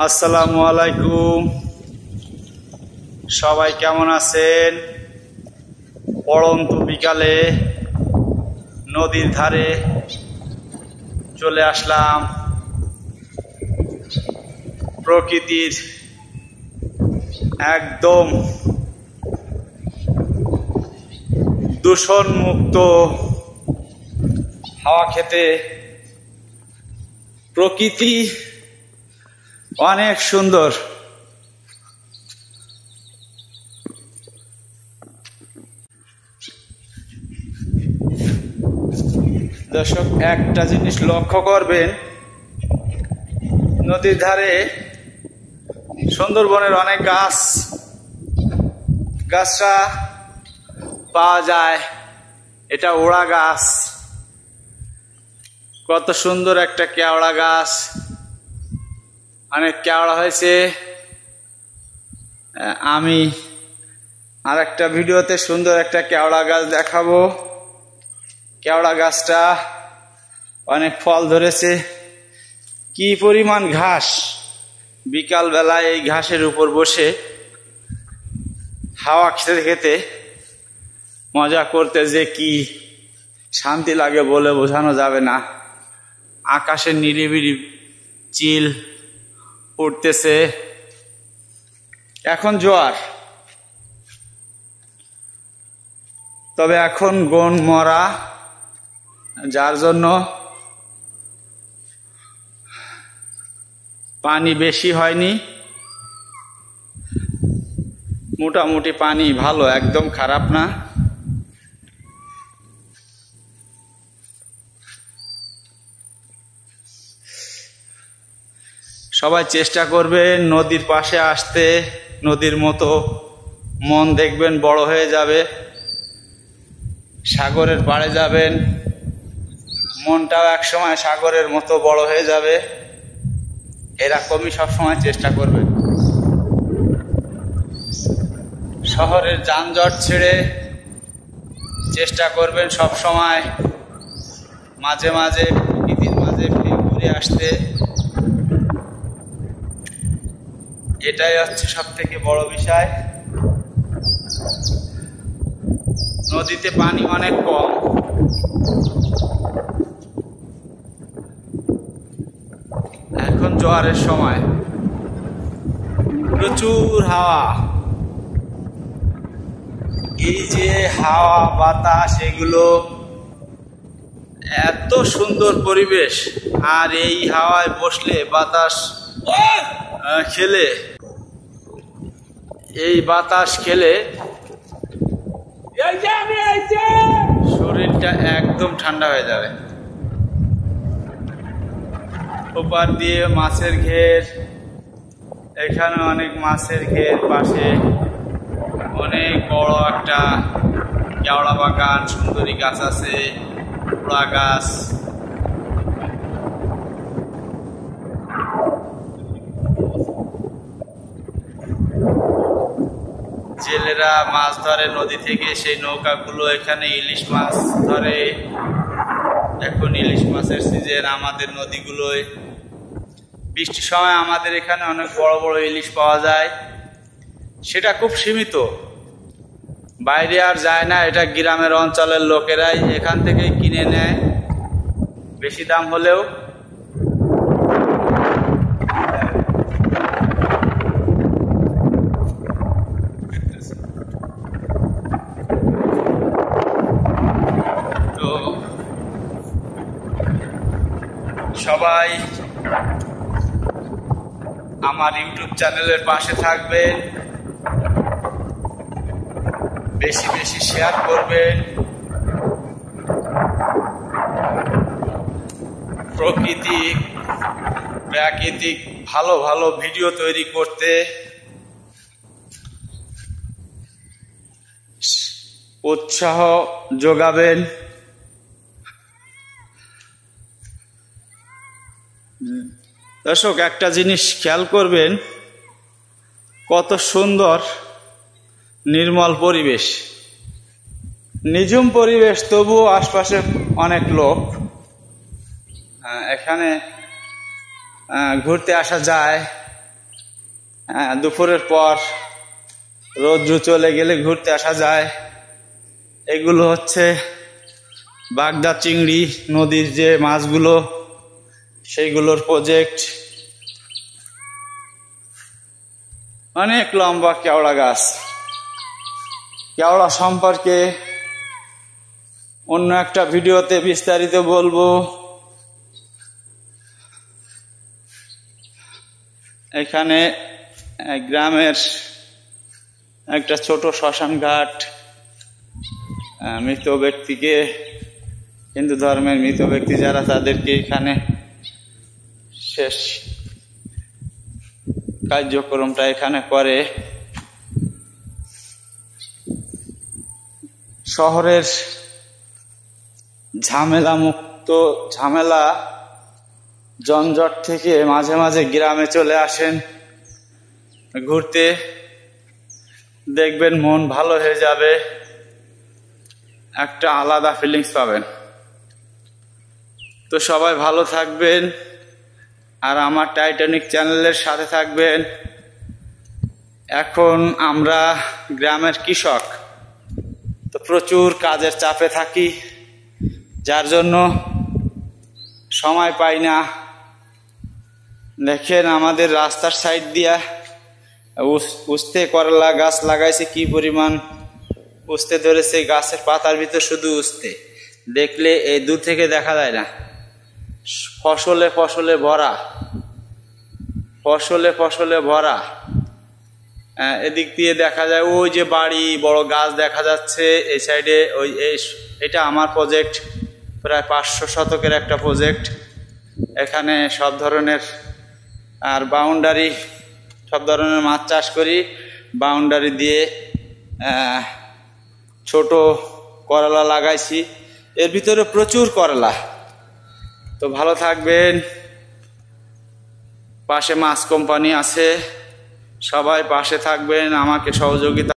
আসসালামু আলাইকুম। সবাই কেমন আছেন? পড়ন্ত বিকালে নদীর ধারে চলে আসলাম। প্রকৃতির একদম দূষণ মুক্ত হাওয়া খেতে। প্রকৃতি অনেক সুন্দর। দর্শক, একটা জিনিস লক্ষ্য করবেন, নদীর ধারে সুন্দরবনের অনেক গাছটা পাওয়া যায়। এটা ওড়া গাছ, কত সুন্দর একটা কেওড়া গাছ, অনেক কেওড়া হয়েছে। আমি আর একটা ভিডিওতে সুন্দর একটা কেওড়া গাছ দেখাবো। কেওড়া গাছটা অনেক ফল ধরেছে। কি পরিমাণ ঘাস! বিকাল বেলায় এই ঘাসের উপর বসে হাওয়া খেতে খেতে মজা করতে যে কি শান্তি লাগে বলে বোঝানো যাবে না। আকাশের নিরিবিলি চিল উঠতেছে। এখন জোয়ার, তবে এখন গন মরা, যার জন্য পানি বেশি হয়নি। মোটামুটি পানি ভালো, একদম খারাপ না। সবাই চেষ্টা করবেন নদীর পাশে আসতে। নদীর মতো মন দেখবেন বড় হয়ে যাবে। সাগরের পাড়ে যাবেন, মনটাও একসময় সাগরের মতো বড় হয়ে যাবে। এরকমই সবসময় চেষ্টা করবেন। শহরের যানজট ছেড়ে চেষ্টা করবেন সবসময় মাঝে মাঝে প্রকৃতির মাঝে ঘুরে আসতে। এটাই হচ্ছে সব থেকে বড় বিষয়। নদীতে পানি অনেক কম। এখন জোয়ারের সময়, প্রচুর হাওয়া। এই যে হাওয়া বাতাস, এগুলো এত সুন্দর পরিবেশ। আর এই হাওয়ায় বসলে, বাতাস খেলে, এই বাতাস খেলে শরীরটা একদম ঠান্ডা হয়ে যাবে। ওপার দিয়ে মাছের ঘের, এখানে অনেক মাছের ঘের, পাশে অনেক বড় একটা কেওড়া বাগান, সুন্দরী গাছ আছে, ওড়া গাছ। জেলেরা মাছ ধরে নদী থেকে, সেই নৌকাগুলো এখানে ইলিশ মাছ ধরে। এখন ইলিশ মাছের সিজন আমাদের নদীগুলোয়। বৃষ্টির সময় আমাদের এখানে অনেক বড় বড় ইলিশ পাওয়া যায়। সেটা খুব সীমিত, বাইরে আর যায় না। এটা গ্রামের অঞ্চলের লোকেরাই এখান থেকে কিনে নেয়, বেশি দাম হলেও। তো সবাই আমার ইউটিউব চ্যানেলের পাশে থাকবেন, বেশি বেশি শেয়ার করবেন। প্রাকৃতিক ভালো ভালো ভিডিও তৈরি করতে উৎসাহ যোগাবেন। দর্শক, একটা জিনিস খেয়াল করবেন, কত সুন্দর নির্মল পরিবেশ, নিঝুম পরিবেশ, তবুও আশপাশে অনেক লোক। এখানে ঘুরতে আসা যায়। দুপুরের পর রৌদ্র চলে গেলে ঘুরতে আসা যায়। এগুলো হচ্ছে বাগদা চিংড়ি, নদীর যে মাছগুলো সেইগুলোর প্রজেক্ট। অনেক লম্বা কেওড়া গাছ। কেওড়া সম্পর্কে অন্য একটা ভিডিওতে বিস্তারিত বলবো। এখানে গ্রামের একটা ছোট শ্মশান ঘাট, মৃত ব্যক্তিকে, হিন্দু ধর্মের মৃত ব্যক্তি যারা, তাদেরকে এখানে শেষ কার্যক্রমটা এখানে করে। শহরের ঝামেলা জঞ্জট থেকে মাঝে মাঝে গ্রামে চলে আসেন ঘুরতে, দেখবেন মন ভালো হয়ে যাবে, একটা আলাদা ফিলিংস পাবেন। তো সবাই ভালো থাকবেন আর আমার টাইটানিক চ্যানেলের সাথে থাকবেন। এখন আমরা গ্রামের কৃষক, তো প্রচুর কাজের চাপে থাকি, যার জন্য সময় পাই না। দেখেন আমাদের রাস্তার সাইড দিয়া উস্তে করলা গাছ লাগাইছে, কি পরিমাণ উস্তে ধরেছে। গাছের পাতার ভিতর শুধু উস্তে, দেখলে এই দূর থেকে দেখা যায় না। ফসলে ফসলে ভরা, ফসলে ফসলে ভরা। এদিক দিয়ে দেখা যায় ওই যে বাড়ি, বড় গাছ দেখা যাচ্ছে এই সাইডে। এটা আমার প্রজেক্ট, প্রায় 500 শতকের একটা প্রজেক্ট। এখানে সব ধরনের আর বাউন্ডারি, সব ধরনের মাছ চাষ করি। বাউন্ডারি দিয়ে ছোট করলা লাগাইছি, এর ভিতরে প্রচুর করলা। তো ভালো থাকবেন। পাশে মাছ কোম্পানি আছে, সবাই পাশে থাকবেন, আমাকে সহযোগিতা